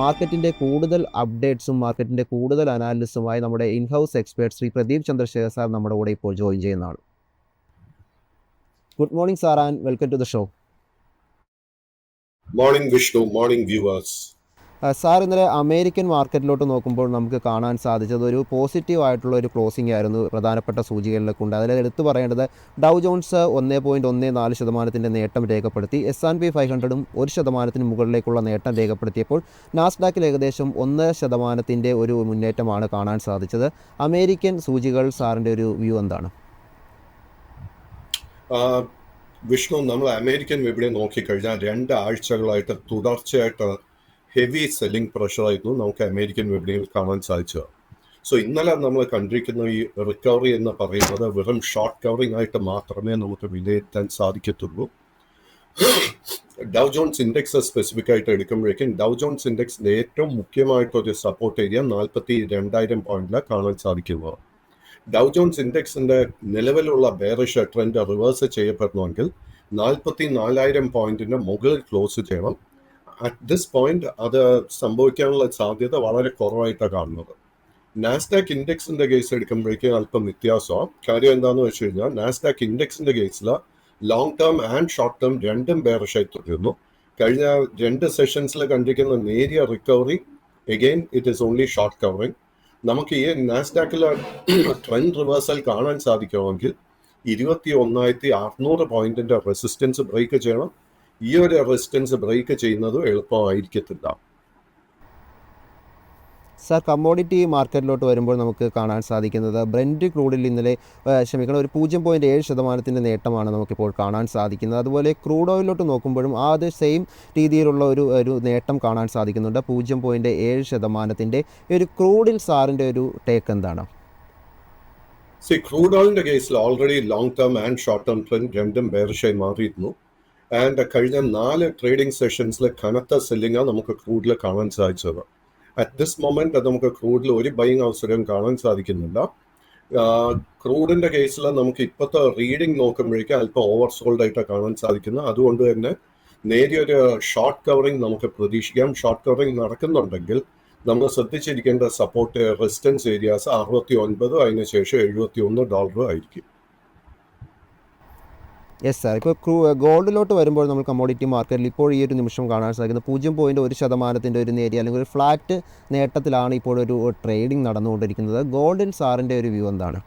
മാർക്കറ്റിൻ്റെ കൂടുതൽ അപ്ഡേറ്റ്സും മാർക്കറ്റിൻ്റെ കൂടുതൽ അനാലിസിസുമായി നമ്മുടെ in house expert Shri Pradeep Chandrasekhar sir നമ്മുടെ കൂടെ ഇപ്പോൾ ജോയിൻ ചെയ്യുന്നതാണ്. Good morning sir and welcome to the show. Morning Vishnu, morning viewers. Sir, ഇന്നലെ അമേരിക്കൻ മാർക്കറ്റിലോട്ട് നോക്കുമ്പോൾ നമുക്ക് കാണാൻ സാധിച്ചത് ഒരു പോസിറ്റീവ് ആയിട്ടുള്ള ഒരു ക്ലോസിംഗ് ആയിരുന്നു പ്രധാനപ്പെട്ട സൂചികകളിലൊക്കെ ഉണ്ട്. അതിൽ എടുത്തു പറയേണ്ടത് ഡൗ ജോൺസ് 1.14% നേട്ടം രേഖപ്പെടുത്തി. S&P 500 1% മുകളിലേക്കുള്ള നേട്ടം രേഖപ്പെടുത്തിയപ്പോൾ നാസ്ഡാക്കിൽ ഏകദേശം 1% ഒരു മുന്നേറ്റമാണ് കാണാൻ സാധിച്ചത്. അമേരിക്കൻ സൂചികൾ സാറിൻ്റെ ഒരു വ്യൂ എന്താണ്? വിഷ്ണു, നമ്മൾ അമേരിക്കൻ വിപണി നോക്കിക്കഴിഞ്ഞാൽ 2 ആഴ്ചകളായിട്ട് തുടർച്ചയായിട്ട് ഹെവി സെല്ലിംഗ് പ്രഷറായിരുന്നു നമുക്ക് അമേരിക്കൻ വിപണിയിൽ കാണാൻ സാധിച്ചത്. സോ ഇന്നലെ നമ്മൾ കണ്ടിരിക്കുന്ന ഈ റിക്കവറി എന്ന് പറയുന്നത് വെറും ഷോർട്ട് കവറിംഗ് ആയിട്ട് മാത്രമേ നമുക്ക് വിലയിരുത്താൻ സാധിക്കത്തുള്ളൂ. ഡൗ ജോൺസ് ഇൻഡെക്സ് സ്പെസിഫിക് ആയിട്ട് എടുക്കുമ്പോഴേക്കും ഡൗ ജോൺസ് ഇൻഡെക്സിന്റെ ഏറ്റവും മുഖ്യമായിട്ടൊരു സപ്പോർട്ട് ഏരിയ 42,000 പോയിന്റിലാണ് കാണാൻ സാധിക്കുന്നത്. ഡൗ ജോൺസ് ഇൻഡെക്സിന്റെ നിലവിലുള്ള ബെയറിഷ് ട്രെൻഡ് റിവേഴ്സ് ചെയ്യപ്പെടണമെങ്കിൽ 44,000 പോയിന്റിന്റെ മുകളിൽ ക്ലോസ് ചെയ്യണം. അറ്റ് ദിസ് പോയിന്റ് അത് സംഭവിക്കാനുള്ള സാധ്യത വളരെ കുറവായിട്ടാണ് കാണുന്നത്. നാസ്ഡാക്ക് ഇൻഡെക്സിന്റെ കേസ് എടുക്കുമ്പോഴേക്കും അല്പം വ്യത്യാസമാണ്. കാര്യം എന്താണെന്ന് വെച്ച് കഴിഞ്ഞാൽ നാസ്ഡാക്ക് ഇൻഡെക്സിന്റെ കേസിൽ long term and short term രണ്ടും ബെയറിഷായി തുടരുന്നു. കഴിഞ്ഞ 2 സെഷൻസിൽ കണ്ടിരിക്കുന്ന നേരിയ recovery, again it is only short covering. നമുക്ക് ഈ നാസ്ഡാക്കിലെ ട്രെൻഡ് റിവേഴ്സൽ കാണാൻ സാധിക്കുമെങ്കിൽ 21,600 പോയിന്റിന്റെ റെസിസ്റ്റൻസ് ബ്രേക്ക് ചെയ്യണം. ഈ ഒരു റെസിസ്റ്റൻസ് ബ്രേക്ക് ചെയ്യുന്നത് എളുപ്പമായിരിക്കത്തില്ല. സാർ, കമ്മോഡിറ്റി മാർക്കറ്റിലോട്ട് വരുമ്പോൾ നമുക്ക് കാണാൻ സാധിക്കുന്നത് ബ്രെൻറ്റ് ക്രൂഡിൽ ഇന്നലെ ഒരു 0.7% നേട്ടമാണ് നമുക്കിപ്പോൾ കാണാൻ സാധിക്കുന്നത്. അതുപോലെ ക്രൂഡ് ഓയിലോട്ട് നോക്കുമ്പോഴും അത് സെയിം രീതിയിലുള്ള ഒരു നേട്ടം കാണാൻ സാധിക്കുന്നുണ്ട്, 0.7%. ഒരു ക്രൂഡിൽ സാറിൻ്റെ ഒരു ടേക്ക് എന്താണ്? ക്രൂഡ് ഓയിലിന്റെ കേസിൽ already long term and short term trend രണ്ടും ബെയറിഷായി മാറിയിരുന്നു. ആൻഡ് കഴിഞ്ഞ 4 ട്രേഡിംഗ് സെഷൻസിൽ കനത്ത സെല്ലിംഗാണ് നമുക്ക് ക്രൂഡിൽ കാണാൻ സാധിച്ചത്. അറ്റ് ദിസ് മൊമെന്റ് നമുക്ക് ക്രൂഡിൽ ഒരു ബൈങ് അവസരം കാണാൻ സാധിക്കുന്നില്ല. ക്രൂഡിന്റെ കേസിൽ നമുക്ക് ഇപ്പോഴത്തെ റീഡിംഗ് നോക്കുമ്പോഴേക്കും അല്പം ഓവർസോൾഡ് ആയിട്ട് കാണാൻ സാധിക്കുന്നത്. അതുകൊണ്ട് തന്നെ നേരിയൊരു ഷോർട്ട് കവറിങ് നമുക്ക് പ്രതീക്ഷിക്കാം. ഷോർട്ട് കവറിങ് നടക്കുന്നുണ്ടെങ്കിൽ നമ്മൾ ശ്രദ്ധിച്ചിരിക്കേണ്ട സപ്പോർട്ട് റെസിസ്റ്റൻസ് ഏരിയാസ് 69, അതിനുശേഷം $71 ആയിരിക്കും. യെസ് സാർ, ഇപ്പോൾ ഗോൾഡിലോട്ട് വരുമ്പോൾ നമ്മൾ കമ്മോഡിറ്റി മാർക്കറ്റിൽ ഇപ്പോൾ ഈ ഒരു നിമിഷം കാണാൻ സാധിക്കുന്നത് 0.1% ഒരു നേരിയ അല്ലെങ്കിൽ ഒരു ഫ്ലാറ്റ് നേട്ടത്തിലാണ് ഇപ്പോൾ ഒരു ട്രേഡിംഗ് നടന്നുകൊണ്ടിരിക്കുന്നത്. ഗോൾഡിൽ സാറിൻ്റെ ഒരു വ്യൂ എന്താണ്?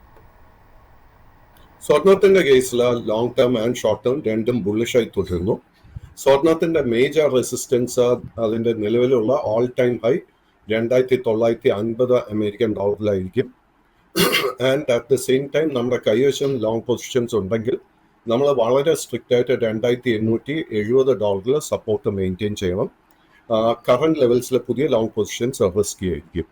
സ്വർണത്തിന്റെ കേസിൽ long term and short term രണ്ടും ബുള്ളിഷായി തുടരുന്നു. സ്വർണത്തിന്റെ മേജർ റെസിസ്റ്റൻസ് അതിന്റെ നിലവിലുള്ള ഓൾ ടൈം ഹൈ $2,950 അമേരിക്കൻ ഡോളറിലായിരിക്കും. And at the same time നമ്മുടെ കൈവശം ലോങ് പൊസിഷൻസ് ഉണ്ടെങ്കിൽ നമ്മൾ വളരെ സ്ട്രിക്റ്റ് ആയിട്ട് $2,870 സപ്പോർട്ട് മെയിൻറ്റെയിൻ ചെയ്യണം. കറണ്ട് ലെവൽസിലെ പുതിയ ലോങ് പൊസിഷൻസ് റിസ്കി ആയിരിക്കും.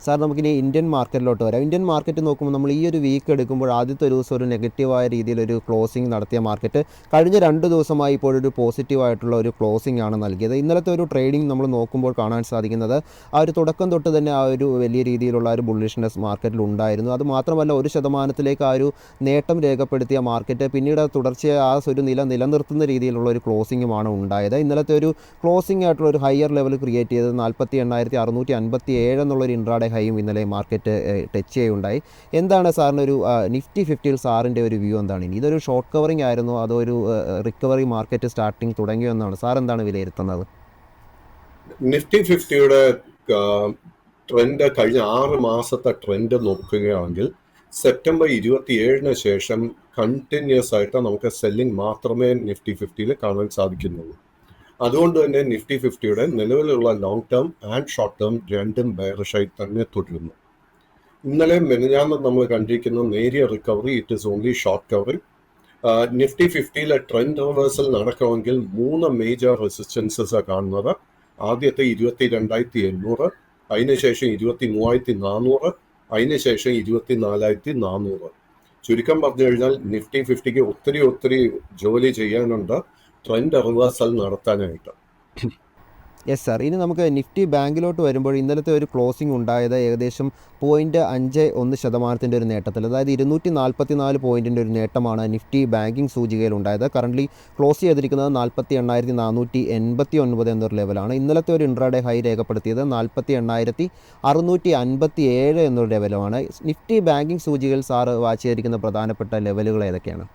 സാർ, നമുക്കിനി ഇന്ത്യൻ മാർക്കറ്റിലോട്ട് വരാം. ഇന്ത്യൻ മാർക്കറ്റ് നോക്കുമ്പോൾ നമ്മൾ ഈ ഒരു വീക്ക് എടുക്കുമ്പോൾ ആദ്യത്തെ ഒരു ദിവസം ഒരു നെഗറ്റീവായ രീതിയിലൊരു ക്ലോസിംഗ് നടത്തിയ മാർക്കറ്റ് കഴിഞ്ഞ 2 ദിവസമായി ഇപ്പോഴൊരു പോസിറ്റീവായിട്ടുള്ള ഒരു ക്ലോസിംഗ് ആണ് നൽകിയത്. ഇന്നലത്തെ ഒരു ട്രേഡിംഗ് നമ്മൾ നോക്കുമ്പോൾ കാണാൻ സാധിക്കുന്നത് ആ ഒരു തുടക്കം തൊട്ട് തന്നെ ആ ഒരു വലിയ രീതിയിലുള്ള ഒരു ബുള്ളിഷ്നെസ് മാർക്കറ്റിൽ ഉണ്ടായിരുന്നു. അത് മാത്രമല്ല 1% ആ ഒരു നേട്ടം രേഖപ്പെടുത്തിയ മാർക്കറ്റ് പിന്നീട് തുടർച്ചയായി ആ ഒരു നിലനിർത്തുന്ന രീതിയിലുള്ള ഒരു ക്ലോസിംഗുമാണ് ഉണ്ടായത്. ഇന്നലത്തെ ഒരു ക്ലോസിംഗ് ആയിട്ടുള്ള ഒരു ഹയർ ലെവൽ ക്രിയേറ്റ് ചെയ്തത് 48,657 എന്നുള്ളൊരു ഇൻട്രാഡേ ഹൈയും ഇന്നലെ മാർക്കറ്റ് ടച്ച് ചെയ്യുകയുണ്ടായി. എന്താണ് സാറിന് ഒരു നിഫ്റ്റി 50 സാറിൻ്റെ ഒരു വ്യൂ എന്താണ്? ഇതൊരു ഷോർട്ട് കവറിംഗ് ആയിരുന്നോ അതോ ഒരു റിക്കവറി മാർക്കറ്റ് സ്റ്റാർട്ടിങ് തുടങ്ങിയോ എന്നാണ് സാർ എന്താണ് വിലയിരുത്തുന്നത്? നിഫ്റ്റി 50യുടെ ട്രെൻഡ് കഴിഞ്ഞ 6 മാസത്തെ ട്രെൻഡ് നോക്കുകയാണെങ്കിൽ സെപ്റ്റംബർ 27 ശേഷം കണ്ടിന്യൂസ് ആയിട്ട് നമുക്ക് സെല്ലിംഗ് മാത്രമേ നിഫ്റ്റി 50യിൽ കാണാൻ സാധിക്കുന്നുള്ളൂ. അതുകൊണ്ട് തന്നെ നിഫ്റ്റി 50യുടെ നിലവിലുള്ള long term and short term രണ്ടും ബെയറിഷായി തന്നെ തുടരുന്നു. ഇന്നലെ മെനഞ്ഞാന്ന് നമ്മൾ കണ്ടിരിക്കുന്ന നേരിയ recovery, it is only short covering. Nifty 50യിലെ ട്രെൻഡ് റിവേഴ്സൽ നടക്കണമെങ്കിൽ 3 മേജർ റെസിസ്റ്റൻസസ് കാണുന്നത്. ആദ്യത്തെ 22,800, അതിനുശേഷം 23,400, അതിനുശേഷം 24,400. ചുരുക്കം പറഞ്ഞു കഴിഞ്ഞാൽ നിഫ്റ്റി 50ക്ക് ഒത്തിരി ജോലി ചെയ്യാനുണ്ട് ട്രെൻഡ് റിവേഴ്സൽ നടത്താനായിട്ട്. Yes sir. ഇനി നമുക്ക് നിഫ്റ്റി ബാങ്കിലോട്ട് വരുമ്പോൾ ഇന്നലത്തെ ഒരു ക്ലോസിംഗ് ഉണ്ടായത് ഏകദേശം 0.51% ഒരു നേട്ടത്തിൽ, അതായത് 244 പോയിൻറ്റിൻ്റെ ഒരു നേട്ടമാണ് നിഫ്റ്റി ബാങ്കിങ് സൂചികയിൽ ഉണ്ടായത്. കറൻ്റ്ലി ക്ലോസ് ചെയ്തിരിക്കുന്നത് 48,489 എന്നൊരു ലെവലാണ്. ഇന്നലത്തെ ഒരു ഇൻട്രാഡേ ഹൈ രേഖപ്പെടുത്തിയത് 48,657 എന്നൊരു ലെവലുമാണ്. നിഫ്റ്റി ബാങ്കിങ് സൂചികയിൽ സാറ് വാച്ച് ചെയ്തിരിക്കുന്ന പ്രധാനപ്പെട്ട ലെവലുകൾ ഏതൊക്കെയാണ്?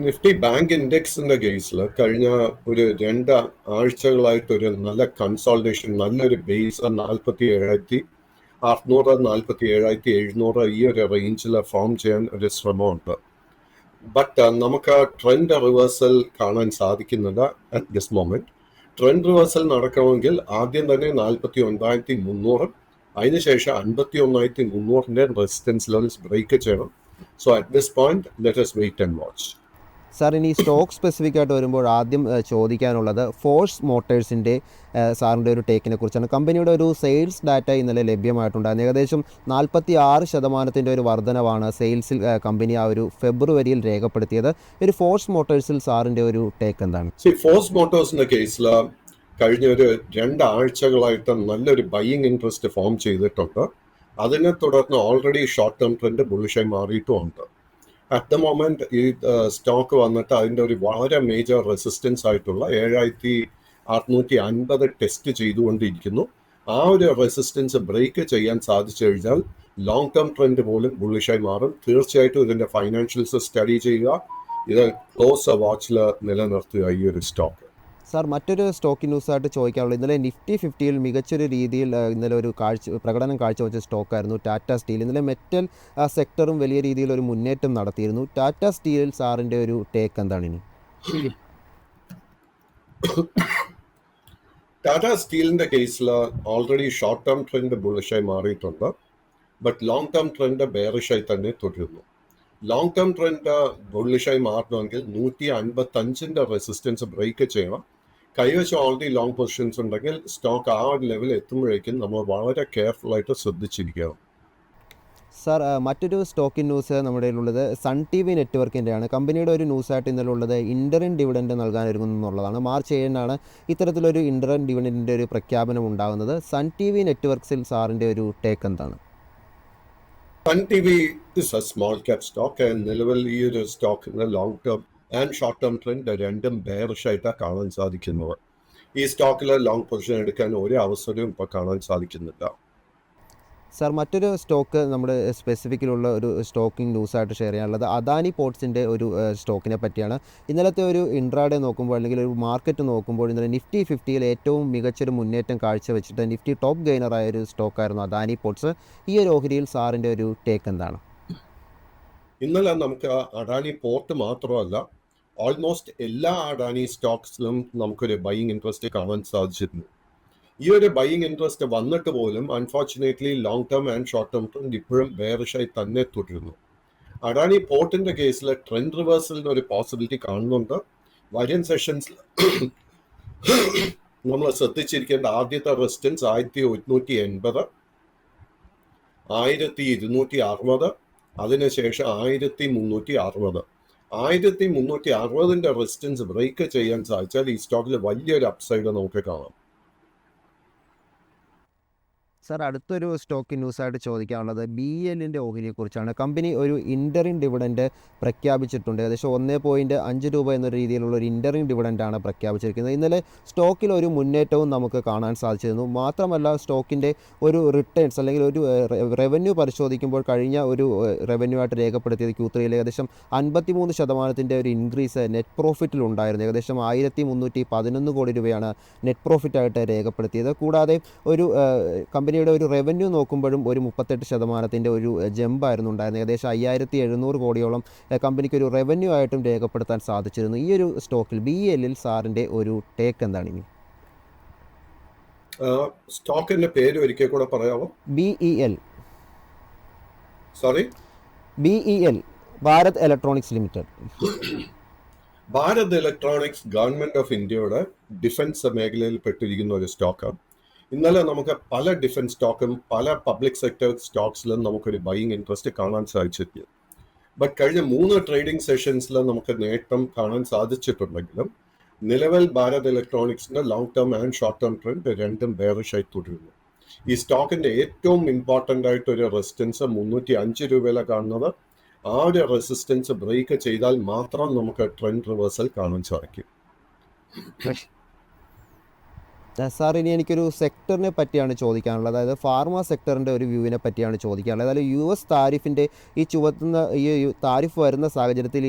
നിഫ്റ്റി ബാങ്ക് ഇൻഡെക്സിന്റെ കേസിൽ കഴിഞ്ഞ ഒരു 2 ആഴ്ചകളായിട്ടൊരു നല്ല കൺസോൾട്ടേഷൻ, നല്ലൊരു ബേസ് 47,600 47,700 ഈ ഒരു റേഞ്ചിൽ ഫോം ചെയ്യാൻ ഒരു ശ്രമമുണ്ട്. ബട്ട് നമുക്ക് ട്രെൻഡ് റിവേഴ്സൽ കാണാൻ സാധിക്കുന്നില്ല at this moment. Trend reversal നടക്കണമെങ്കിൽ ആദ്യം തന്നെ 49,300, അതിനുശേഷം 51,300 റെസിസ്റ്റൻസ് ലെവൽസ് ബ്രേക്ക് ചെയ്യണം. So at this point let us wait and watch. Sir, ഇനി സ്റ്റോക്ക് സ്പെസിഫിക് ആയിട്ട് വരുമ്പോൾ ആദ്യം ചോദിക്കാനുള്ളത് ഫോഴ്സ് മോട്ടേഴ്സിൻ്റെ സാറിൻ്റെ ഒരു ടേക്കിനെ കുറിച്ചാണ്. കമ്പനിയുടെ ഒരു സെയിൽസ് ഡാറ്റ ഇന്നലെ ലഭ്യമായിട്ടുണ്ടായിരുന്നു. ഏകദേശം 46% ഒരു വർധനവാണ് സെയിൽസിൽ കമ്പനി ആ ഒരു ഫെബ്രുവരിയിൽ രേഖപ്പെടുത്തിയത്. ഒരു ഫോഴ്സ് മോട്ടേഴ്സിൽ സാറിൻ്റെ ഒരു ടേക്ക് എന്താണ്? ഫോഴ്സ് മോട്ടോഴ്സിന്റെ കേസിൽ കഴിഞ്ഞ ഒരു 2 ആഴ്ചകളായിട്ട് നല്ലൊരു ബൈയിങ് ഇൻട്രസ്റ്റ് ഫോം ചെയ്തിട്ടുണ്ട്. അതിനെ തുടർന്ന് ഓൾറെഡി ഷോർട്ട് ടേം ട്രെൻഡ് ബുള്ളിഷായി മാറിയിട്ടുമുണ്ട്. അറ്റ് ദ മൊമെന്റ് ഈ സ്റ്റോക്ക് വന്നിട്ട് അതിൻ്റെ ഒരു വളരെ മേജർ റെസിസ്റ്റൻസ് ആയിട്ടുള്ള 7,650 ടെസ്റ്റ് ചെയ്തുകൊണ്ടിരിക്കുന്നു. ആ ഒരു റെസിസ്റ്റൻസ് ബ്രേക്ക് ചെയ്യാൻ സാധിച്ചു കഴിഞ്ഞാൽ ലോങ് ടേം ട്രെൻഡ് പോലും ബുള്ളിഷായി മാറും. തീർച്ചയായിട്ടും ഇതിൻ്റെ ഫൈനാൻഷ്യൽസ് സ്റ്റഡി ചെയ്യുക, ഇത് ക്ലോസ് വാച്ചിൽ നിലനിർത്തുക ഈ ഒരു സ്റ്റോക്ക്. സാർ, മറ്റൊരു സ്റ്റോക്ക് ന്യൂസായിട്ട് ചോദിക്കാനുള്ളത്, ഇന്നലെ നിഫ്റ്റി 50യിൽ മികച്ചൊരു രീതിയിൽ ഇന്നലെ ഒരു പ്രകടനം കാഴ്ചവെച്ച സ്റ്റോക്കായിരുന്നു ടാറ്റ സ്റ്റീൽ. ഇന്നലെ മെറ്റൽ സെക്ടറും വലിയ രീതിയിൽ ഒരു മുന്നേറ്റം നടത്തിയിരുന്നു. ടാറ്റ സ്റ്റീലിൽ സാറിൻ്റെ ഒരു ടേക്ക് എന്താണ് ഇനി? ടാറ്റ സ്റ്റീലിന്റെ കേസിൽ ഓൾറെഡി ഷോർട്ട് ടേം ട്രെൻഡ് ബുള്ളിഷായി മാറിയിട്ടുണ്ട്. ബട്ട് ലോങ് ടേം ട്രെൻഡ് ബെയറിഷായി തന്നെ തുടരുന്നു. ലോങ് ടേം ട്രെൻഡ് ബുള്ളിഷായി മാറണമെങ്കിൽ 155 റെസിസ്റ്റൻസ് ബ്രേക്ക് ചെയ്യണം. കൈവശം ഓൾറെഡി ലോങ് പൊസിഷൻസ് ഉണ്ടെങ്കിൽ സ്റ്റോക്ക് ആ ഒരു ലെവൽ എത്തുമ്പോഴേക്കും നമ്മൾ വളരെ കെയർഫുൾ ആയിട്ട് ശ്രദ്ധിച്ചിരിക്കണം. സാർ, മറ്റൊരു സ്റ്റോക്കിൻ ന്യൂസ് നമ്മുടെ ഉള്ളത് സൺ ടി വി നെറ്റ്വർക്കിൻ്റെയാണ്. കമ്പനിയുടെ ഒരു ന്യൂസായിട്ട് ഇന്നലെ ഉള്ളത് ഇൻ്ററിൻ ഡിവിഡൻഡ് നൽകാൻ ഒരുങ്ങുന്നു എന്നുള്ളതാണ്. മാർച്ച് 7-നാണ് ഇത്തരത്തിലൊരു ഇൻ്ററിൻ ഡിവിഡൻഡിൻ്റെ ഒരു പ്രഖ്യാപനം ഉണ്ടാകുന്നത്. സൺ ടി വി നെറ്റ്വർക്സിൽ സാറിൻ്റെ ഒരു ടേക്ക് എന്താണ്? Sun TV is a small cap stock. നിലവിൽ ഈ ഒരു സ്റ്റോക്കിന് long term and short term trend രണ്ടും ബെയറിഷായിട്ടാണ് കാണാൻ സാധിക്കുന്നത്. ഈ സ്റ്റോക്കിൽ ലോങ് പൊസിഷൻ എടുക്കാൻ ഒരു അവസരവും ഇപ്പോൾ കാണാൻ സാധിക്കുന്നില്ല. സാർ, മറ്റൊരു സ്റ്റോക്ക് നമ്മുടെ സ്പെസിഫിക്കിലുള്ള ഒരു സ്റ്റോക്കിംഗ് ന്യൂസായിട്ട് ഷെയർ ചെയ്യാനുള്ളത് അദാനി പോർട്സിൻ്റെ ഒരു സ്റ്റോക്കിനെ പറ്റിയാണ്. ഇന്നലത്തെ ഒരു ഇൻട്രാഡേ നോക്കുമ്പോൾ അല്ലെങ്കിൽ ഒരു മാർക്കറ്റ് നോക്കുമ്പോൾ ഇന്നലെ നിഫ്റ്റി 50യിൽ ഏറ്റവും മികച്ചൊരു മുന്നേറ്റം കാഴ്ചവെച്ചിട്ട് നിഫ്റ്റി ടോപ്പ് ഗെയിനറായ ഒരു സ്റ്റോക്കായിരുന്നു അദാനി പോർട്സ്. ഈ ഒരു ഓഹരിയിൽ സാറിൻ്റെ ഒരു ടേക്ക് എന്താണ്? ഇന്നലെ നമുക്ക് അഡാനി പോർട്ട് മാത്രമല്ല, ഓൾമോസ്റ്റ് എല്ലാ അഡാനി സ്റ്റോക്സിലും നമുക്കൊരു ബൈയിങ് ഇൻട്രസ്റ്റ് കാണാൻ സാധിച്ചിരുന്നു. ഈ ഒരു ബൈയിങ് ഇൻട്രസ്റ്റ് വന്നിട്ട് പോലും unfortunately long term and short term trend ഇപ്പോഴും ബെയറിഷായി തന്നെ തുടരുന്നു. അഡാനി പോർട്ടിന്റെ കേസിൽ ട്രെൻഡ് റിവേഴ്സലിന് ഒരു പോസിബിലിറ്റി കാണുന്നുണ്ട്. വരും സെഷൻസിൽ നമ്മൾ ശ്രദ്ധിച്ചിരിക്കേണ്ട ആദ്യത്തെ റെസിസ്റ്റൻസ് 1180, 1260, അതിനുശേഷം 1360. 1360 റെസിസ്റ്റൻസ് ബ്രേക്ക് ചെയ്യാൻ സാധിച്ചാൽ ഈ സ്റ്റോക്കിൽ വലിയൊരു അപ്സൈഡ് നമുക്ക് കാണാം. സാർ, അടുത്തൊരു സ്റ്റോക്ക് ന്യൂസായിട്ട് ചോദിക്കാനുള്ളത് BELൻ്റെ ഓഹരിയെക്കുറിച്ചാണ്. കമ്പനി ഒരു ഇൻ്ററിൻ ഡിവിഡൻഡ് പ്രഖ്യാപിച്ചിട്ടുണ്ട്. ഏകദേശം 1.5 രൂപ എന്നൊരു രീതിയിലുള്ള ഒരു ഇൻ്ററിൻ ഡിവിഡൻഡാണ് പ്രഖ്യാപിച്ചിരിക്കുന്നത്. ഇന്നലെ സ്റ്റോക്കിൽ ഒരു മുന്നേറ്റവും നമുക്ക് കാണാൻ സാധിച്ചിരുന്നു. മാത്രമല്ല സ്റ്റോക്കിൻ്റെ ഒരു റിട്ടേൺസ് അല്ലെങ്കിൽ ഒരു റവന്യൂ പരിശോധിക്കുമ്പോൾ കഴിഞ്ഞ ഒരു റവന്യൂ ആയിട്ട് രേഖപ്പെടുത്തിയത് Q3യിൽ ഏകദേശം 53% ഒരു ഇൻക്രീസ് നെറ്റ് പ്രോഫിറ്റിൽ ഉണ്ടായിരുന്നു. ഏകദേശം 1,311 കോടി രൂപയാണ് നെറ്റ് പ്രോഫിറ്റായിട്ട് രേഖപ്പെടുത്തിയത്. കൂടാതെ ഒരു കമ്പനിയുടെ ഒരു റവന്യൂ നോക്കുമ്പോഴും ഒരു 38% ഒരു ജമ്പായിരുന്നു ഉണ്ടായിരുന്നത്. ഏകദേശം 5,700 കോടിയോളം കമ്പനിക്ക് ഒരു റവന്യൂ ആയിട്ടും രേഖപ്പെടുത്താൻ സാധിച്ചിരുന്നു. ഈ ഒരു സ്റ്റോക്കിൽ BELൽ സാറിൻ്റെ ഒരു ടേക്ക് എന്താണ് ഇനി? സ്റ്റോക്കിന്റെ പേര് ഒരിക്കൽ കൂടെ പറയാമോ? BEL. Sorry, BEL, Bharat electronics limited. Bharat electronics government of ഇന്ത്യയുടെ ഡിഫൻസ് മേഖലയിൽ പെട്ടിരിക്കുന്ന ഒരു സ്റ്റോക്കാണ്. ഇന്നലെ നമുക്ക് പല ഡിഫൻസ് സ്റ്റോക്കും പല പബ്ലിക് സെക്ടർ സ്റ്റോക്സിലും നമുക്കൊരു ബൈയിങ് ഇൻട്രസ്റ്റ് കാണാൻ സാധിച്ചിട്ടില്ല. ബട്ട് കഴിഞ്ഞ 3 ട്രേഡിംഗ് സെഷൻസിൽ നമുക്ക് നേട്ടം കാണാൻ സാധിച്ചിട്ടുണ്ടെങ്കിലും നിലവിൽ ഭാരത് ഇലക്ട്രോണിക്സിന്റെ long term and short term trend രണ്ടും ബെയറിഷായി തുടരുന്നു. ഈ സ്റ്റോക്കിന്റെ ഏറ്റവും ഇമ്പോർട്ടന്റ് ആയിട്ട് ഒരു റെസിസ്റ്റൻസ് 305 കാണുന്നത്. ആ ഒരു റെസിസ്റ്റൻസ് ബ്രേക്ക് ചെയ്താൽ മാത്രം നമുക്ക് ട്രെൻഡ് റിവേഴ്സൽ കാണാൻ സാധിക്കും. സാർ, ഇനി എനിക്കൊരു സെക്ടറിനെ പറ്റിയാണ് ചോദിക്കാനുള്ളത്. അതായത് ഫാർമ സെക്ടറിൻ്റെ ഒരു വ്യൂവിനെ പറ്റിയാണ് ചോദിക്കാനുള്ളത്. അതായത് US താരിഫിൻ്റെ ഈ ചുവത്തുന്ന ഈ താരിഫ് വരുന്ന സാഹചര്യത്തിൽ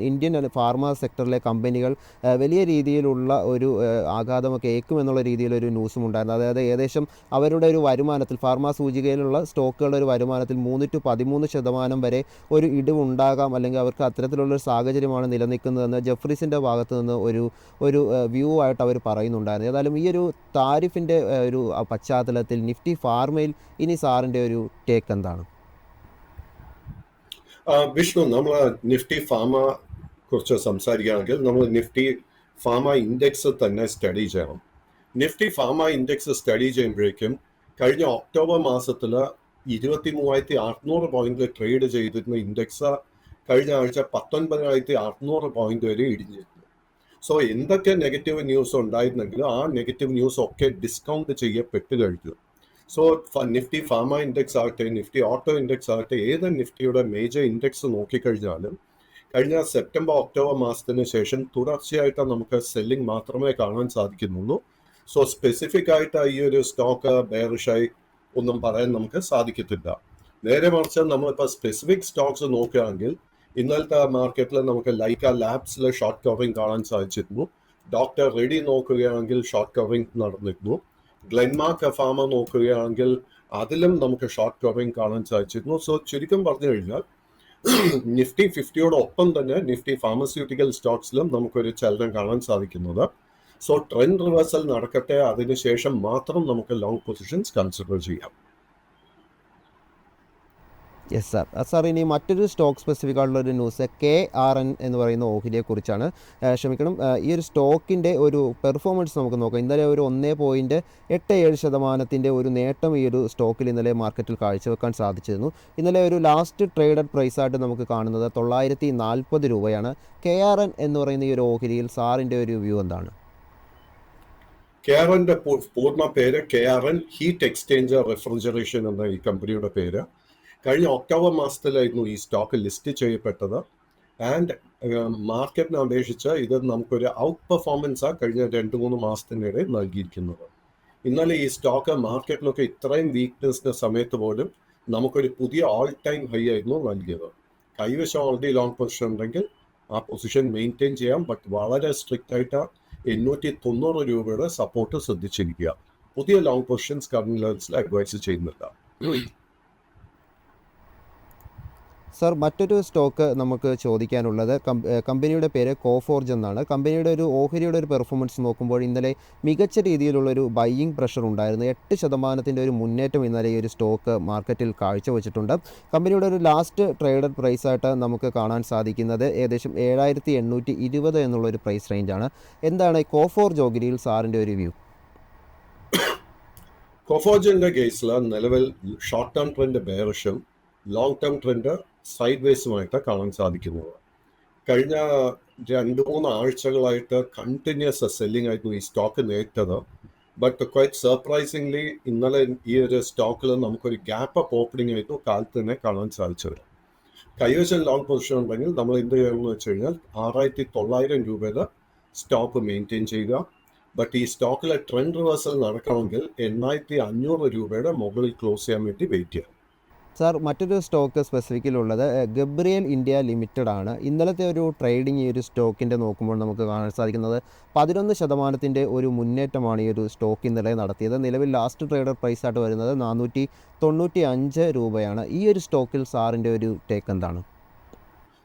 ഇന്ത്യൻ ഫാർമ സെക്ടറിലെ കമ്പനികൾ വലിയ രീതിയിലുള്ള ഒരു ആഘാതമൊക്കെ ഏക്കുമെന്നുള്ള രീതിയിലൊരു ന്യൂസും ഉണ്ടായിരുന്നു. അതായത് ഏകദേശം അവരുടെ ഒരു വരുമാനത്തിൽ, ഫാർമ സൂചികയിലുള്ള സ്റ്റോക്കുകളുടെ ഒരു വരുമാനത്തിൽ 3-13% വരെ ഒരു ഇടിവുണ്ടാകാം, അല്ലെങ്കിൽ അവർക്ക് അത്തരത്തിലുള്ളൊരു സാഹചര്യമാണ് നിലനിൽക്കുന്നതെന്ന് ജെഫ്രീസിൻ്റെ ഭാഗത്തു നിന്ന് ഒരു വ്യൂ ആയിട്ട് അവർ പറയുന്നുണ്ടായിരുന്നു. ഏതായാലും ഈ ഒരു താരിഫിൻ്റെ ഒരു പശ്ചാത്തലത്തിൽ നിഫ്റ്റി ഫാർമയിൽ ഇനി സാറിൻ്റെ ഒരു ടേക്ക് എന്താണ്? വിഷ്ണു, നമ്മൾ നിഫ്റ്റി ഫാർമ കുറിച്ച് സംസാരിക്കുകയാണെങ്കിൽ നമ്മൾ നിഫ്റ്റി ഫാർമ ഇൻഡെക്സ് തന്നെ സ്റ്റഡി ചെയ്യണം. നിഫ്റ്റി ഫാർമ ഇൻഡെക്സ് സ്റ്റഡി ചെയ്യുമ്പോഴേക്കും കഴിഞ്ഞ ഒക്ടോബർ മാസത്തിൽ 23,600 പോയിന്റിൽ ട്രേഡ് ചെയ്തിരുന്ന ഇൻഡെക്സ് കഴിഞ്ഞ ആഴ്ച 19,600 പോയിന്റ് വരെ ഇടിഞ്ഞിരുന്നു. സോ എന്തൊക്കെ നെഗറ്റീവ് ന്യൂസ് ഉണ്ടായിരുന്നെങ്കിലും ആ നെഗറ്റീവ് ന്യൂസ് ഒക്കെ ഡിസ്കൗണ്ട് ചെയ്യപ്പെട്ട് കഴിഞ്ഞു. സോ നിഫ്റ്റി ഫാർമ ഇൻഡെക്സ് ആകട്ടെ, നിഫ്റ്റി ഓട്ടോ ഇൻഡെക്സ് ആകട്ടെ, ഏത് നിഫ്റ്റിയുടെ മേജർ ഇൻഡെക്സ് നോക്കിക്കഴിഞ്ഞാലും കഴിഞ്ഞ സെപ്റ്റംബർ ഒക്ടോബർ മാസത്തിന് ശേഷം തുടർച്ചയായിട്ട് നമുക്ക് സെല്ലിംഗ് മാത്രമേ കാണാൻ സാധിക്കുന്നുള്ളൂ. സോ സ്പെസിഫിക് ആയിട്ട് ഈ ഒരു സ്റ്റോക്ക് ബെയറിഷായി ഒന്നും പറയാൻ നമുക്ക് സാധിക്കത്തില്ല. നേരെ മറിച്ച് നമ്മളിപ്പോൾ സ്പെസിഫിക് സ്റ്റോക്സ് നോക്കുകയാണെങ്കിൽ ഇന്നലത്തെ മാർക്കറ്റിൽ നമുക്ക് ലൈക്ക ലാബ്സിൽ ഷോർട്ട് കവറിംഗ് കാണാൻ സാധിച്ചിരുന്നു. ഡോക്ടർ റെഡി നോക്കുകയാണെങ്കിൽ ഷോർട്ട് കവറിംഗ് നടന്നിരുന്നു. ഗ്ലെൻമാർക്ക് ഫാർമ നോക്കുകയാണെങ്കിൽ അതിലും നമുക്ക് ഷോർട്ട് കവറിംഗ് കാണാൻ സാധിച്ചിരുന്നു. സോ ചുരുക്കം പറഞ്ഞു കഴിഞ്ഞാൽ നിഫ്റ്റി 50യോടൊപ്പം തന്നെ നിഫ്റ്റി ഫാർമസ്യൂട്ടിക്കൽ സ്റ്റോക്സിലും നമുക്കൊരു ചലനം കാണാൻ സാധിക്കുന്നത്. സോ ട്രെൻഡ് റിവേഴ്സൽ നടക്കട്ടെ, അതിനുശേഷം മാത്രം നമുക്ക് ലോങ് പൊസിഷൻസ് കൺസിഡർ ചെയ്യാം. Yes sir. സാർ, ഇനി മറ്റൊരു സ്റ്റോക്ക് സ്പെസിഫിക് ആയിട്ടുള്ള ഒരു ന്യൂസ് KRN എന്ന് പറയുന്ന ഓഹരിയെ കുറിച്ചാണ്. ക്ഷമിക്കണം, ഈ ഒരു സ്റ്റോക്കിൻ്റെ ഒരു പെർഫോമൻസ് നമുക്ക് നോക്കാം. ഇന്നലെ ഒരു 1.87% ഒരു നേട്ടം ഈ ഒരു സ്റ്റോക്കിൽ ഇന്നലെ മാർക്കറ്റിൽ കാഴ്ചവെക്കാൻ സാധിച്ചിരുന്നു. ഇന്നലെ ഒരു ലാസ്റ്റ് ട്രേഡഡ് പ്രൈസായിട്ട് നമുക്ക് കാണുന്നത് 940 രൂപയാണ്. KRN എന്ന് പറയുന്ന ഈ ഒരു ഓഹരിയിൽ സാറിൻ്റെ ഒരു വ്യൂ എന്താണ്? KRNന്റെ പൂർണ്ണ പേര് KRN ഹീറ്റ് എക്സ്ചേഞ്ചർ റെഫ്രിജറേഷൻ എന്ന ഈ കമ്പനിയുടെ പേര്. കഴിഞ്ഞ ഒക്ടോബർ മാസത്തിലായിരുന്നു ഈ സ്റ്റോക്ക് ലിസ്റ്റ് ചെയ്യപ്പെട്ടത്. ആൻഡ് മാർക്കറ്റിനെ അപേക്ഷിച്ച് ഇത് നമുക്കൊരു ഔട്ട് പെർഫോമൻസാണ് കഴിഞ്ഞ 2-3 മാസത്തിനിടെ നൽകിയിരിക്കുന്നത്. ഇന്നലെ ഈ സ്റ്റോക്ക് മാർക്കറ്റിലൊക്കെ ഇത്രയും വീക്ക്നെസ്സിൻ്റെ സമയത്ത് പോലും നമുക്കൊരു പുതിയ ഓൾ ടൈം ഹൈ ആയിരുന്നു നൽകിയത്. കൈവശം ഓൾറെഡി ലോങ് പൊസിഷൻ ഉണ്ടെങ്കിൽ ആ പൊസിഷൻ മെയിൻറ്റെയിൻ ചെയ്യാം. ബട്ട് വളരെ സ്ട്രിക്റ്റ് ആയിട്ട് 890 രൂപയുടെ സപ്പോർട്ട് ശ്രദ്ധിച്ചിരിക്കുക. പുതിയ ലോങ് പൊസിഷൻസ് കറന്റ് ലെവൽസിൽ അഡ്വൈസ് ചെയ്യുന്നില്ല. സാർ, മറ്റൊരു സ്റ്റോക്ക് നമുക്ക് ചോദിക്കാനുള്ളത് കമ്പനിയുടെ പേര് കോഫോർജ് എന്നാണ്. കമ്പനിയുടെ ഒരു ഓഹരിയുടെ ഒരു പെർഫോമൻസ് നോക്കുമ്പോൾ ഇന്നലെ മികച്ച രീതിയിലുള്ളൊരു ബൈയിങ് പ്രഷർ ഉണ്ടായിരുന്നു. 8% ഒരു മുന്നേറ്റം ഇന്നലെ ഈ ഒരു സ്റ്റോക്ക് മാർക്കറ്റിൽ കാഴ്ചവെച്ചിട്ടുണ്ട്. കമ്പനിയുടെ ഒരു ലാസ്റ്റ് ട്രേഡഡ് പ്രൈസായിട്ട് നമുക്ക് കാണാൻ സാധിക്കുന്നത് ഏകദേശം 7,820 എന്നുള്ളൊരു പ്രൈസ് റേഞ്ചാണ്. എന്താണ് കോഫോർജ് ഓഹരിയിൽ സാറിൻ്റെ ഒരു വ്യൂ? കോഫോർജിന്റെ കേസിൽ നിലവിൽ ഷോർട്ട് ടേം ട്രെൻഡ് ബെയറിഷും ലോങ് ടേം ട്രെൻഡ് സൈഡ് വേസുമായിട്ട് കാണാൻ സാധിക്കുന്നത്. കഴിഞ്ഞ 2-3 ആഴ്ചകളായിട്ട് കണ്ടിന്യൂസ് സെല്ലിംഗ് ആയിരുന്നു ഈ സ്റ്റോക്ക് നേരിട്ടത്. ബട്ട് ക്വൈറ്റ് സർപ്രൈസിംഗ്ലി ഇന്നലെ ഈ ഒരു സ്റ്റോക്കിൽ നമുക്കൊരു ഗ്യാപ്പ് അപ്പ് ഓപ്പണിംഗ് ആയിരുന്നു കാലത്ത് തന്നെ കാണാൻ സാധിച്ചത്. കൈവശം ലോങ് പൊസിഷൻ ഉണ്ടെങ്കിൽ നമ്മൾ എന്ത് ചെയ്യണമെന്ന് വെച്ച് കഴിഞ്ഞാൽ 6,900 രൂപയിൽ സ്റ്റോപ്പ് മെയിൻറ്റെയിൻ ചെയ്യുക. ബട്ട് ഈ സ്റ്റോക്കിലെ ട്രെൻഡ് റിവേഴ്സൽ നടക്കണമെങ്കിൽ 8,500 രൂപയുടെ മുകളിൽ ക്ലോസ് ചെയ്യാൻ വേണ്ടി വെയിറ്റ് ചെയ്യാം. സാർ, മറ്റൊരു സ്റ്റോക്ക് സ്പെസിഫിക്കിലുള്ളത് ഗബ്രിയൽ ഇന്ത്യ ലിമിറ്റഡ് ആണ്. ഇന്നലത്തെ ഒരു ട്രേഡിംഗ് ഈ ഒരു സ്റ്റോക്കിൻ്റെ നോക്കുമ്പോൾ നമുക്ക് കാണാൻ സാധിക്കുന്നത് 11% ഒരു മുന്നേറ്റമാണ് ഈ ഒരു സ്റ്റോക്ക് ഇന്നലെ നടത്തിയത്. നിലവിൽ ലാസ്റ്റ് ട്രേഡഡ് പ്രൈസായിട്ട് വരുന്നത് 495 രൂപയാണ്. ഈ ഒരു സ്റ്റോക്കിൽ സാറിൻ്റെ ഒരു ടേക്ക് എന്താണ്?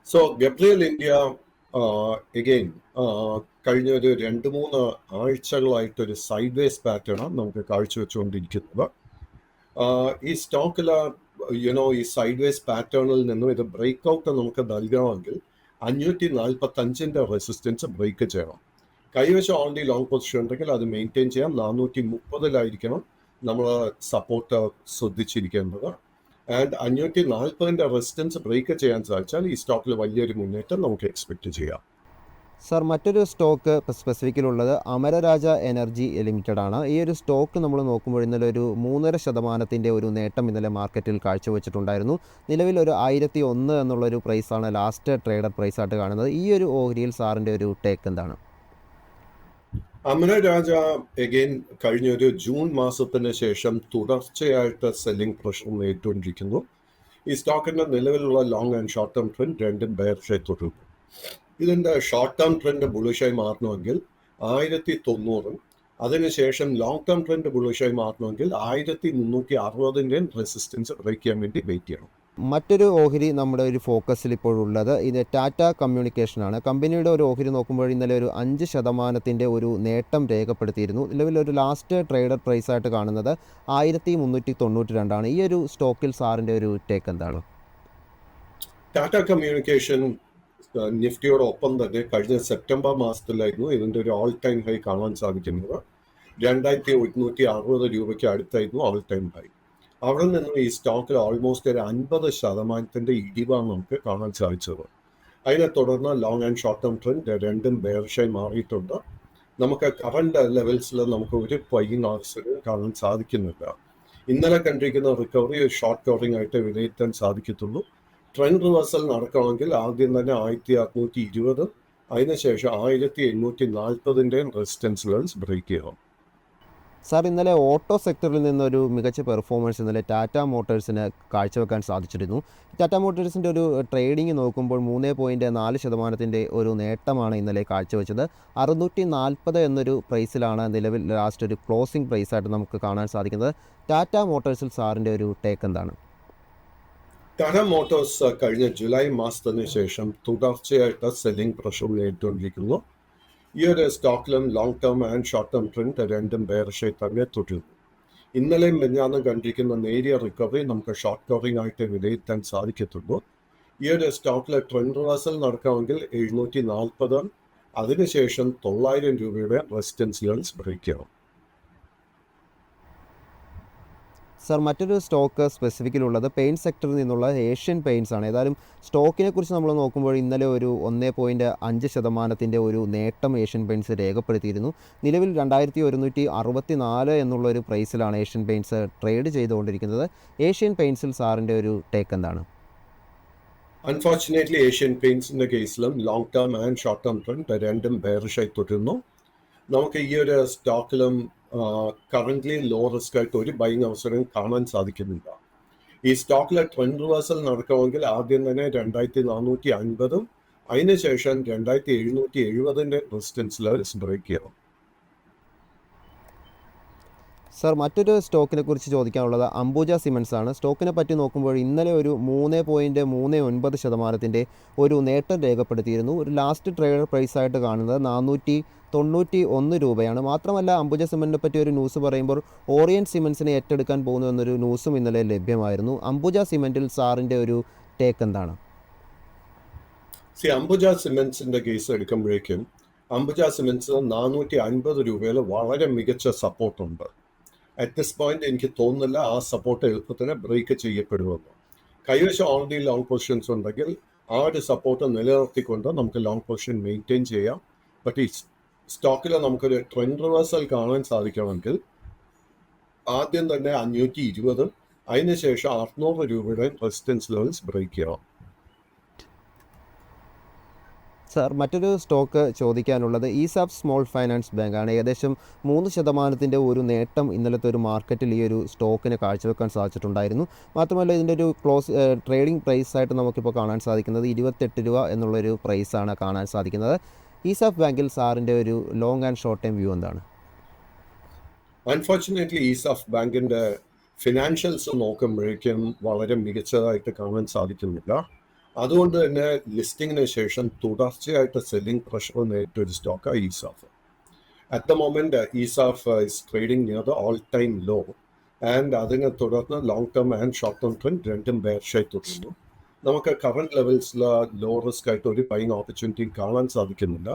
സോ ഗബ്രിയൽ ഇന്ത്യ എഗെയിൻ കഴിഞ്ഞ ഒരു 2-3 ആഴ്ചകളായിട്ടൊരു സൈഡ് വേസ് പാറ്റേണാണ് നമുക്ക് കാഴ്ചവെച്ചുകൊണ്ടിരിക്കുന്നത്. ഈ സ്റ്റോക്കിൽ ഈ സൈഡ് വേസ് പാറ്റേണിൽ നിന്നും ഇത് ബ്രേക്ക് ഔട്ട് നമുക്ക് നൽകണമെങ്കിൽ 545 റെസിസ്റ്റൻസ് ബ്രേക്ക് ചെയ്യണം. കൈവശം ഓൾറെഡി ലോങ് പൊസിഷൻ ഉണ്ടെങ്കിൽ അത് മെയിൻറ്റെയിൻ ചെയ്യാം. 430 നമ്മൾ സപ്പോർട്ട് ശ്രദ്ധിച്ചിരിക്കേണ്ടത്. ആൻഡ് 540 റെസിസ്റ്റൻസ് ബ്രേക്ക് ചെയ്യാൻ സാധിച്ചാൽ ഈ സ്റ്റോക്കിൽ വലിയൊരു മുന്നേറ്റം നമുക്ക് എക്സ്പെക്ട് ചെയ്യാം. സർ മറ്റൊരു സ്റ്റോക്ക് സ്പെസിഫിക്കിലുള്ളത് അമരരാജ എനർജി ലിമിറ്റഡ് ആണ്. ഈ ഒരു സ്റ്റോക്ക് നമ്മൾ നോക്കുമ്പോൾ ഇന്നലെ ഒരു 3.5% ഒരു നേട്ടം ഇന്നലെ മാർക്കറ്റിൽ കാഴ്ചവെച്ചിട്ടുണ്ടായിരുന്നു. നിലവിൽ ഒരു 1001 എന്നുള്ളൊരു പ്രൈസാണ് ലാസ്റ്റ് ട്രേഡർ പ്രൈസായിട്ട് കാണുന്നത്. ഈ ഒരു ഓഹരിയിൽ സാറിൻ്റെ ഒരു ടേക്ക് എന്താണ്? അമര രാജ എഗെയിൻ കഴിഞ്ഞ ഒരു ജൂൺ മാസത്തിന് ശേഷം തുടർച്ചയായിട്ട് സെല്ലിംഗ് പ്രഷർ നേരിട്ടുകൊണ്ടിരിക്കുന്നു. ഈ സ്റ്റോക്കിന്റെ നിലവിലുള്ള long and short term trend രണ്ടും ബെയറിഷായി തുടരുന്നു. ഇതിന്റെ ഷോർട്ട് ടേം ട്രെൻഡ് ബുള്ളിഷായി മാറണമെങ്കിൽ 1090, അതിനുശേഷം ലോങ് ടേം ട്രെൻഡ് ബുള്ളിഷായി മാറണമെങ്കിൽ 1360 റെസിസ്റ്റൻസ് ബ്രേക്ക് ചെയ്യാൻ വേണ്ടി വെയിറ്റ് ചെയ്യണം. മറ്റൊരു ഓഹരി നമ്മുടെ ഒരു ഫോക്കസിൽ ഇപ്പോഴുള്ളത് ഇത് ടാറ്റ കമ്മ്യൂണിക്കേഷനാണ്. കമ്പനിയുടെ ഒരു ഓഹരി നോക്കുമ്പോൾ ഇന്നലെ ഒരു 5% ഒരു നേട്ടം രേഖപ്പെടുത്തിയിരുന്നു. നിലവിലൊരു ലാസ്റ്റ് ട്രേഡർ പ്രൈസായിട്ട് കാണുന്നത് 1392 ആണ്. ഈ ഒരു സ്റ്റോക്കിൽ സാറിൻ്റെ ഒരു ടേക്ക് എന്താണ്? ടാറ്റ കമ്മ്യൂണിക്കേഷൻ നിഫ്റ്റിയോടൊപ്പം തന്നെ കഴിഞ്ഞ സെപ്റ്റംബർ മാസത്തിലായിരുന്നു ഇതിന്റെ ഒരു ഓൾ ടൈം ഹൈ കാണാൻ സാധിക്കുന്നത്. 2160 രൂപയ്ക്ക് അടുത്തായിരുന്നു ഓൾ ടൈം ഹൈ. അവിടെ നിന്നും ഈ സ്റ്റോക്കിൽ ഓൾമോസ്റ്റ് ഒരു 50% ഇടിവാണ് നമുക്ക് കാണാൻ സാധിച്ചത്. അതിനെ തുടർന്ന് long and short term trend രണ്ടും ബെയറിഷായി മാറിയിട്ടുണ്ട്. നമുക്ക് കറണ്ട് ലെവൽസിൽ നമുക്ക് ഒരു ബൈയിങ് അവസരം കാണാൻ സാധിക്കുന്നില്ല. ഇന്നലെ കണ്ടിരിക്കുന്ന റിക്കവറി ഒരു ഷോർട്ട് കവറിംഗ് ആയിട്ട് വിലയിരുത്താൻ സാധിക്കത്തുള്ളൂ. ട്രെൻഡ് റിവേഴ്സൽ നടക്കണമെങ്കിൽ ആദ്യം തന്നെ 1620, അതിനുശേഷം 1840 റെസിസ്റ്റൻസ് ലെവൽസ് ബ്രേക്ക് ചെയ്യണം. സാർ ഇന്നലെ ഓട്ടോ സെക്ടറിൽ നിന്നൊരു മികച്ച പെർഫോമൻസ് ഇന്നലെ ടാറ്റ മോട്ടോഴ്സിന് കാഴ്ചവെക്കാൻ സാധിച്ചിരുന്നു. ടാറ്റ മോട്ടോഴ്സിൻ്റെ ഒരു ട്രേഡിംഗ് നോക്കുമ്പോൾ 3.4% ഒരു നേട്ടമാണ് ഇന്നലെ കാഴ്ചവെച്ചത്. 640 എന്നൊരു പ്രൈസിലാണ് നിലവിൽ ലാസ്റ്റ് ഒരു ക്ലോസിംഗ് പ്രൈസായിട്ട് നമുക്ക് കാണാൻ സാധിക്കുന്നത്. ടാറ്റ മോട്ടോഴ്സിൽ സാറിൻ്റെ ഒരു ടേക്ക് എന്താണ്? ടാറ്റ മോട്ടോഴ്സ് കഴിഞ്ഞ ജൂലൈ മാസത്തിന് ശേഷം തുടർച്ചയായിട്ട് സെല്ലിംഗ് പ്രഷർ നേരിട്ടുകൊണ്ടിരിക്കുന്നു. ഈ ഒരു സ്റ്റോക്കിലും long term and short term trend രണ്ടും ബെയറിഷായി തന്നെ തുടരുന്നു. ഇന്നലെയും മിനിഞ്ഞാന്നും കണ്ടിരിക്കുന്ന നേരിയ റിക്കവറി നമുക്ക് ഷോർട്ട് കവറിംഗ് ആയിട്ട് വിലയിരുത്താൻ സാധിക്കത്തുള്ളൂ. ഈ ഒരു സ്റ്റോക്കിലെ ട്രെൻഡ് റിവേഴ്സൽ നടക്കണമെങ്കിൽ 740, അതിനുശേഷം 900 രൂപയുടെ റെസിസ്റ്റൻസ് ലെവൽസ് ബ്രേക്ക് ചെയ്യണം. സർ മറ്റൊരു സ്റ്റോക്ക് സ്പെസിഫിക്കിലുള്ളത് പെയിൻറ്റ് സെക്ടറിൽ നിന്നുള്ള ഏഷ്യൻ പെയിൻറ്റ്സ് ആണ്. ഏതായാലും സ്റ്റോക്കിനെ കുറിച്ച് നമ്മൾ നോക്കുമ്പോൾ ഇന്നലെ ഒരു 1.5% ഒരു നേട്ടം ഏഷ്യൻ പെയിൻറ്റ്സ് രേഖപ്പെടുത്തിയിരുന്നു. നിലവിൽ 2164 എന്നുള്ളൊരു പ്രൈസിലാണ് ഏഷ്യൻ പെയിൻറ്റ്സ് ട്രേഡ് ചെയ്തുകൊണ്ടിരിക്കുന്നത്. ഏഷ്യൻ പെയിൻറ്റ്സിൽ സാറിൻ്റെ ഒരു ടേക്ക് എന്താണ്? അൺഫോർച്ചുനേറ്റ്ലി ഏഷ്യൻ പെയിൻറ്റ്സിന്റെ കേസിലും long term and short term trend രണ്ടും ബെയറിഷായി തുടരുന്നു. നമുക്ക് ഈ ഒരു സ്റ്റോക്കിലും കറന്റ്ലി ലോ റിസ്ക് ആയിട്ട് ഒരു ബൈങ് അവസരം കാണാൻ സാധിക്കുന്നില്ല. ഈ സ്റ്റോക്കിലെ ട്രെൻഡ് റിവേഴ്സൽ നടക്കണമെങ്കിൽ ആദ്യം തന്നെ 2450, അതിനുശേഷം 2770 റെസിസ്റ്റൻസ് ലെവൽസ് ബ്രേക്ക് ചെയ്യണം. സർ മറ്റൊരു സ്റ്റോക്കിനെ കുറിച്ച് ചോദിക്കാനുള്ളത് അംബുജ സിമൻസ് ആണ്. സ്റ്റോക്കിനെ പറ്റി നോക്കുമ്പോൾ ഇന്നലെ ഒരു 3.39% ഒരു നേട്ടം രേഖപ്പെടുത്തിയിരുന്നു. ഒരു ലാസ്റ്റ് ട്രേഡർ പ്രൈസായിട്ട് കാണുന്നത് 491 രൂപയാണ്. മാത്രമല്ല അംബുജ സിമൻറ്റിനെ പറ്റി ഒരു ന്യൂസ് പറയുമ്പോൾ ഓറിയൻറ്റ് സിമൻസിനെ ഏറ്റെടുക്കാൻ പോകുന്നു എന്നൊരു ന്യൂസും ഇന്നലെ ലഭ്യമായിരുന്നു. അംബുജ സിമൻറ്റിൽ സാറിൻ്റെ ഒരു ടേക്ക് എന്താണ്? അംബുജ സിമൻസിന്റെ കേസ് എടുക്കുമ്പോഴേക്കും അംബുജ സിമൻസ് 450 രൂപയിൽ വളരെ മികച്ച സപ്പോർട്ടുണ്ട്. അറ്റ് ദിസ് പോയിന്റ് എനിക്ക് തോന്നുന്നില്ല ആ സപ്പോർട്ട് എളുപ്പത്തിന് ബ്രേക്ക് ചെയ്യപ്പെടുമെന്ന്. കൈവശം ഓൾറെഡി ലോങ് പൊസിഷൻസ് ഉണ്ടെങ്കിൽ ആ ഒരു സപ്പോർട്ട് നിലനിർത്തിക്കൊണ്ട് നമുക്ക് ലോങ് പൊസിഷൻ മെയിൻറ്റെയിൻ ചെയ്യാം. ബട്ട് ഈ സ്റ്റോക്കിൽ നമുക്കൊരു ട്രെൻഡ് റിവേഴ്സൽ കാണാൻ സാധിക്കണമെങ്കിൽ ആദ്യം തന്നെ 520, അതിനുശേഷം 600 രൂപയുടെ റെസിസ്റ്റൻസ് ലെവൽസ് ബ്രേക്ക് ചെയ്യണം. സാർ മറ്റൊരു സ്റ്റോക്ക് ചോദിക്കാനുള്ളത് ഈസാഫ് സ്മോൾ ഫൈനാൻസ് ബാങ്ക് ആണ്. ഏകദേശം 3% ഒരു നേട്ടം ഇന്നലത്തെ ഒരു മാർക്കറ്റിൽ ഈ ഒരു സ്റ്റോക്കിന് കാഴ്ചവെക്കാൻ സാധിച്ചിട്ടുണ്ടായിരുന്നു. മാത്രമല്ല ഇതിൻ്റെ ഒരു ട്രേഡിംഗ് പ്രൈസായിട്ട് നമുക്കിപ്പോൾ കാണാൻ സാധിക്കുന്നത് 28 രൂപ എന്നുള്ളൊരു പ്രൈസാണ് കാണാൻ സാധിക്കുന്നത്. ഈസാഫ് ബാങ്കിൽ സാറിൻ്റെ ഒരു long and short time view എന്താണ്? അൺഫോർച്ചുനേറ്റ്ലി ഈസാഫ് ബാങ്കിന്റെ ഫിനാൻഷ്യൽസ് നോക്കുമ്പോഴേക്കും വളരെ മികച്ചതായിട്ട് കാണാൻ സാധിക്കുന്നില്ല. അതുകൊണ്ട് തന്നെ ലിസ്റ്റിങ്ങിന് ശേഷം തുടർച്ചയായിട്ട് സെല്ലിംഗ് പ്രഷർ നേരിട്ടൊരു സ്റ്റോക്കാണ് ESAF. At the moment ESAF is trading near the all time low and അതിനെ തുടർന്ന് long term and short term trend രണ്ടും ബെയറിഷായി തുടരുന്നു. നമുക്ക് കറന്റ് ലെവൽസിൽ ലോ റിസ്ക് ആയിട്ട് ഒരു ബൈങ് ഓപ്പർച്യൂണിറ്റി കാണാൻ സാധിക്കുന്നില്ല.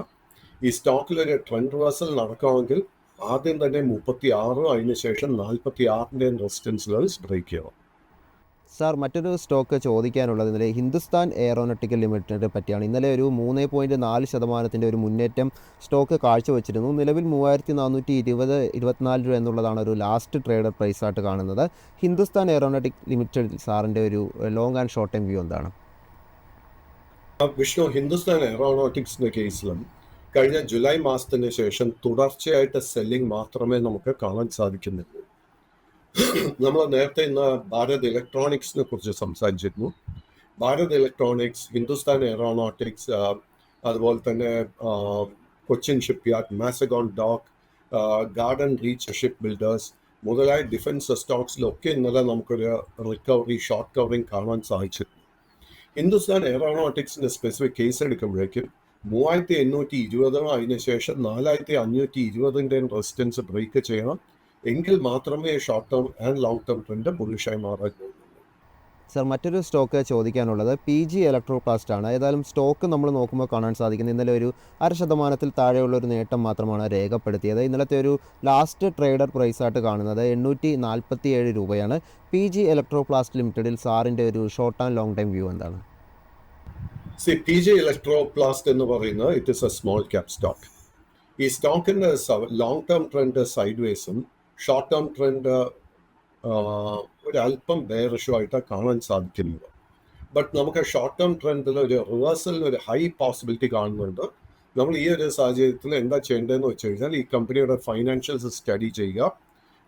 ഈ സ്റ്റോക്കിലൊരു ട്രെൻഡ് റിവേഴ്സൽ നടക്കണമെങ്കിൽ ആദ്യം തന്നെ 36, അതിനുശേഷം 46 റെസിസ്റ്റൻസ് ലെവൽസ് ബ്രേക്ക് ചെയ്യണം. സാർ മറ്റൊരു സ്റ്റോക്ക് ചോദിക്കാനുള്ളത് ഇന്നലെ ഹിന്ദുസ്ഥാൻ എയറോനോട്ടിക്കൽ ലിമിറ്റഡിനെ പറ്റിയാണ്. ഇന്നലെ ഒരു 3.4% ഒരു മുന്നേറ്റം സ്റ്റോക്ക് കാഴ്ചവെച്ചിരുന്നു. നിലവിൽ 3424 രൂപ എന്നുള്ളതാണ് ഒരു ലാസ്റ്റ് ട്രേഡർ പ്രൈസായിട്ട് കാണുന്നത്. ഹിന്ദുസ്ഥാൻ എയറോനോട്ടിക് ലിമിറ്റഡ് സാറിൻ്റെ ഒരു long and short time view എന്താണ്? വിഷ്ണു, ഹിന്ദുസ്ഥാൻ എയറോനോട്ടിക്സിന്റെ കേസിലും കഴിഞ്ഞ ജൂലൈ മാസത്തിന് ശേഷം തുടർച്ചയായിട്ട് സെല്ലിംഗ് മാത്രമേ നമുക്ക് കാണാൻ സാധിക്കുന്നുള്ളൂ. നമ്മൾ നേരത്തെ ഇന്ന് ഭാരത് ഇലക്ട്രോണിക്സിനെ കുറിച്ച് സംസാരിച്ചിരുന്നു. ഭാരത് ഇലക്ട്രോണിക്സ്, ഹിന്ദുസ്ഥാൻ എയറോനോട്ടിക്സ്, അതുപോലെ തന്നെ Cochin Shipyard, Mazagon Dock, Garden Reach Ship Builders മുതലായ ഡിഫൻസ് സ്റ്റോക്സിലൊക്കെ ഇന്നലെ നമുക്കൊരു റിക്കവറി, ഷോർട്ട് കവറിങ് കാണാൻ സാധിച്ചിരുന്നു. ഹിന്ദുസ്ഥാൻ എയറോനോട്ടിക്സിന്റെ സ്പെസിഫിക് കേസ് എടുക്കുമ്പോഴേക്കും 3820 അതിനുശേഷം 4520 റെസിസ്റ്റൻസ് ബ്രേക്ക് ചെയ്യണം, എങ്കിൽ മാത്രമേ short term and long term trend ബുള്ളിഷായി മാറാൻ. സാർ മറ്റൊരു സ്റ്റോക്ക് ചോദിക്കാനുള്ളത് PG ഇലക്ട്രോപ്ലാസ്റ്റ് ആണ്. ഏതായാലും സ്റ്റോക്ക് നമ്മൾ നോക്കുമ്പോൾ കാണാൻ സാധിക്കുന്നത് ഇന്നലെ ഒരു 0.5% താഴെയുള്ള ഒരു നേട്ടം മാത്രമാണ് രേഖപ്പെടുത്തിയത്. ഇന്നലത്തെ ഒരു ലാസ്റ്റ് ട്രേഡർ പ്രൈസായിട്ട് കാണുന്നത് 847 രൂപയാണ്. PG ഇലക്ട്രോപ്ലാസ്റ്റ് ലിമിറ്റഡിൽ സാറിൻ്റെ ഒരു short and long time view എന്താണ്? PG ഇലക്ട്രോപ്ലാസ്റ്റ് എന്ന് പറയുന്നത് it is a small cap stock. ഈ സ്റ്റോക്കിന്റെ ലോങ് ടേം ട്രെൻഡ് സൈഡ് വേസും ഷോർട്ട് ടേം ട്രെൻഡ് ഒരല്പം ബെയറിഷും ആയിട്ട് കാണാൻ സാധിക്കുന്നത്. ബട്ട് നമുക്ക് ഷോർട്ട് ടേം ട്രെൻഡിൽ ഒരു റിവേഴ്സലിന് ഒരു ഹൈ പോസിബിലിറ്റി കാണുന്നുണ്ട്. നമ്മൾ ഈ ഒരു സാഹചര്യത്തിൽ എന്താ ചെയ്യേണ്ടതെന്ന് വെച്ച് കഴിഞ്ഞാൽ ഈ കമ്പനിയുടെ ഫൈനാൻഷ്യൽസ് സ്റ്റഡി ചെയ്യുക.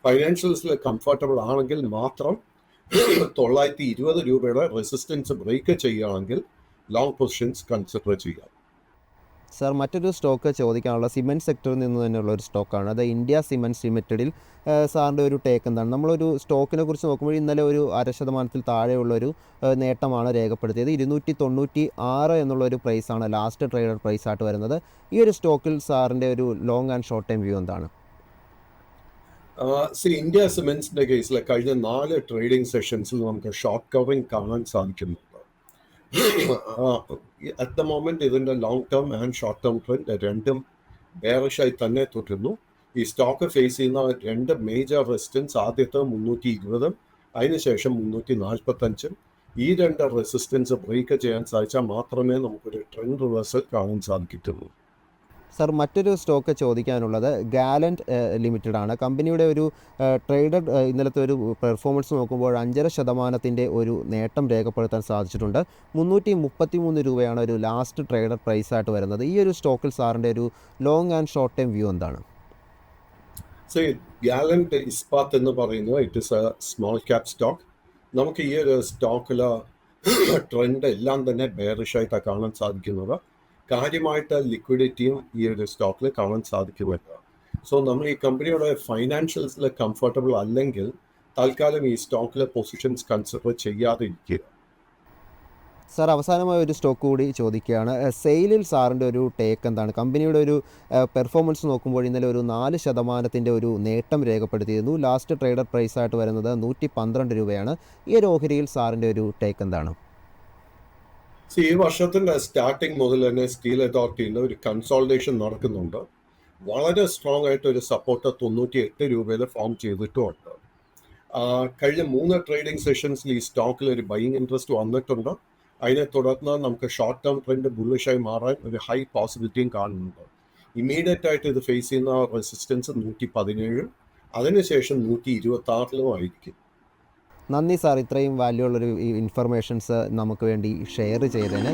ഫൈനാൻഷ്യൽസിൽ കംഫർട്ടബിൾ ആണെങ്കിൽ മാത്രം 920 രൂപയുടെ റെസിസ്റ്റൻസ് ബ്രേക്ക് ചെയ്യുകയാണെങ്കിൽ ലോങ് പൊസിഷൻസ് കൺസിഡർ ചെയ്യാം. സാർ മറ്റൊരു സ്റ്റോക്ക് ചോദിക്കാനുള്ള സിമെൻറ്റ് സെക്ടറിൽ നിന്ന് തന്നെയുള്ള ഒരു സ്റ്റോക്കാണ്. അത് ഇന്ത്യ സിമെൻറ്റ്സ് ലിമിറ്റഡിൽ സാറിൻ്റെ ഒരു ടേക്ക് എന്താണ്? നമ്മളൊരു സ്റ്റോക്കിനെ കുറിച്ച് നോക്കുമ്പോൾ ഇന്നലെ ഒരു 0.5% താഴെയുള്ളൊരു നേട്ടമാണ് രേഖപ്പെടുത്തിയത്. 296 എന്നുള്ളൊരു പ്രൈസാണ് ലാസ്റ്റ് ട്രേഡർ പ്രൈസായിട്ട് വരുന്നത്. ഈ ഒരു സ്റ്റോക്കിൽ സാറിൻ്റെ ഒരു long and short time view എന്താണ്? ഇന്ത്യ സിമെന്റ്സിന്റെ കേസിൽ കഴിഞ്ഞ 4 ട്രേഡിംഗ് സെഷൻസിൽ നമുക്ക് ഷോർട്ട് കവറിംഗ് കാണാൻ സാധിക്കുന്നുണ്ട്. അറ്റ് ദ മൊമെന്റ് ഇതിന്റെ long term and short term trend രണ്ടും ബെയറിഷായി തന്നെ തുടരുന്നു. ഈ സ്റ്റോക്ക് ഫേസ് ചെയ്യുന്ന 2 മേജർ റെസിസ്റ്റൻസ്, ആദ്യത്തെ 320, അതിനുശേഷം 345. ഈ 2 റെസിസ്റ്റൻസ് ബ്രേക്ക് ചെയ്യാൻ സാധിച്ചാൽ മാത്രമേ നമുക്കൊരു ട്രെൻഡ് റിവേഴ്സൽ കാണാൻ സാധിക്കത്തുള്ളൂ. സാർ മറ്റൊരു സ്റ്റോക്ക് ചോദിക്കാനുള്ളത് ഗാലൻറ്റ് ലിമിറ്റഡാണ്. കമ്പനിയുടെ ഒരു ട്രേഡഡ് ഇന്നലത്തെ ഒരു പെർഫോമൻസ് നോക്കുമ്പോൾ 5.5% ഒരു നേട്ടം രേഖപ്പെടുത്താൻ സാധിച്ചിട്ടുണ്ട്. 333 രൂപയാണ് ഒരു ലാസ്റ്റ് ട്രേഡർ പ്രൈസായിട്ട് വരുന്നത്. ഈ ഒരു സ്റ്റോക്കിൽ സാറിൻ്റെ ഒരു long and short time view എന്താണ്? ഗാലന്റ് ഇസ്പാത്ത് എന്ന് പറയുന്നത് it is a small cap stock. നമുക്ക് ഈ ഒരു സ്റ്റോക്കിൽ ട്രെൻഡ് എല്ലാം തന്നെ ബെയറിഷായിട്ടാണ് കാണാൻ സാധിക്കുന്നത്. കാര്യമായിട്ട് ലിക്വിഡിറ്റിയും ഈ ഒരു സ്റ്റോക്കിൽ കാണാൻ സാധിക്കുമല്ല. സോ നമ്മൾ ഈ കമ്പനിയുടെ ഫൈനാൻഷ്യൽസിൽ കംഫർട്ടബിൾ അല്ലെങ്കിൽ തൽക്കാലം ഈ സ്റ്റോക്കിലെ പൊസിഷൻസ് കൺസിഡർ ചെയ്യാതെ ഇരിക്കുക. സാർ അവസാനമായ ഒരു സ്റ്റോക്ക് കൂടി ചോദിക്കുകയാണ്. സെയിലിൽ സാറിൻ്റെ ഒരു ടേക്ക് എന്താണ്? കമ്പനിയുടെ ഒരു പെർഫോമൻസ് നോക്കുമ്പോൾ ഇന്നലെ ഒരു 4% ഒരു നേട്ടം രേഖപ്പെടുത്തിയിരുന്നു. ലാസ്റ്റ് ട്രേഡർ പ്രൈസായിട്ട് വരുന്നത് 112 രൂപയാണ്. ഈ ഒരു ഓഹരിയിൽ സാറിൻ്റെ ഒരു ടേക്ക് എന്താണ്? ഈ വർഷത്തിന്റെ സ്റ്റാർട്ടിങ് മുതൽ തന്നെ സ്റ്റീൽ അതോറിറ്റിയിൽ ഒരു കൺസോൾട്ടേഷൻ നടക്കുന്നുണ്ട്. വളരെ സ്ട്രോങ് ആയിട്ട് ഒരു സപ്പോർട്ട് 98 രൂപയിൽ ഫോം ചെയ്തിട്ടുമുണ്ട്. കഴിഞ്ഞ 3 ട്രേഡിംഗ് സെഷൻസിൽ ഈ സ്റ്റോക്കിൽ ഒരു ബൈയിങ് ഇൻട്രസ്റ്റ് വന്നിട്ടുണ്ട്. അതിനെ തുടർന്ന് നമുക്ക് ഷോർട്ട് ടേം ട്രെൻഡ് ബുള്ളിഷായി മാറാൻ ഒരു ഹൈ പോസിബിലിറ്റിയും കാണുന്നുണ്ട്. ഇമ്മീഡിയറ്റ് ആയിട്ട് ഇത് ഫേസ് ചെയ്യുന്ന റെസിസ്റ്റൻസ് 117, അതിനുശേഷം 126 ആയിരിക്കും. നന്ദി സാർ, ഇത്രയും വാല്യൂ ഉള്ളൊരു ഇൻഫർമേഷൻസ് നമുക്ക് വേണ്ടി ഷെയർ ചെയ്തതിന്.